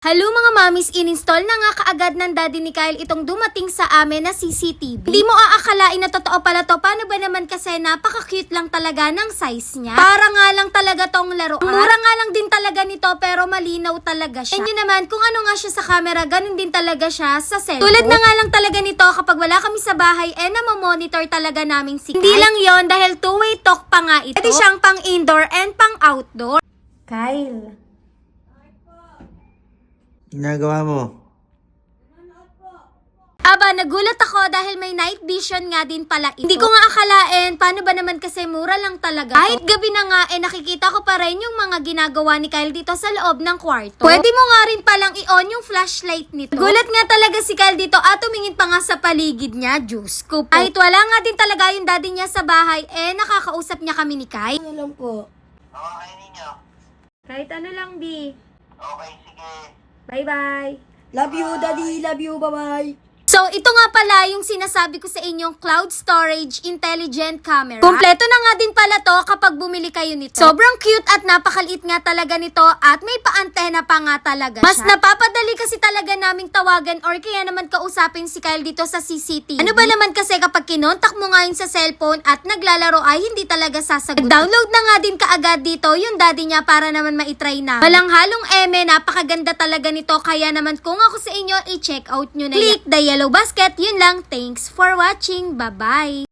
Hello mga mamis, in-install na nga kaagad ng daddy ni Kyle itong dumating sa amin na CCTV. Hindi mo aakalain na totoo pala to. Paano ba naman kasi napaka-cute lang talaga ng size niya. Para nga lang talaga tong laruan. Mura nga lang din talaga nito pero malinaw talaga siya. And yun naman, kung ano nga siya sa camera, ganun din talaga siya sa cellphone. Tulad na nga lang talaga nito kapag wala kami sa bahay, namamonitor talaga namin si Kyle. Hindi lang yon dahil two-way talk pa nga ito. Pwede siyang pang indoor and pang outdoor. Kyle. Ginagawa mo? Aba, nagulat ako dahil may night vision nga din pala ito. Hindi ko nga akalain, paano ba naman kasi mura lang talaga. Kahit gabi na nga, nakikita ko pa rin yung mga ginagawa ni Kyle dito sa loob ng kwarto. Pwede mo nga rin palang i-on yung flashlight nito. Gulat nga talaga si Kyle dito at tumingin pa nga sa paligid niya, Diyos ko po. Kahit wala nga din talaga yung daddy niya sa bahay, nakakausap niya kami ni Kyle. Ano lang po? Okay ninyo. Kahit ano lang, B. Okay, sige. Bye-bye. Love you, daddy. Love you. Bye-bye. So, ito nga pala yung sinasabi ko sa inyong cloud storage intelligent camera. Kompleto na nga din pala to kapag bumili kayo nito. Sobrang cute at napakaliit nga talaga nito at may pa-antena pa nga talaga Mas siya. Napapadali kasi talaga naming tawagan or kaya naman kausapin si Kyle dito sa CCTV. Ano ba naman kasi kapag kinontak mo nga yun sa cellphone at naglalaro ay hindi talaga sasagot. Nag-download na nga din kaagad dito yung daddy niya para naman maitry na. Walang halong napakaganda talaga nito kaya naman kung ako sa inyo, i-check out nyo na. Click the yellow basket. Yun lang. Thanks for watching. Bye-bye.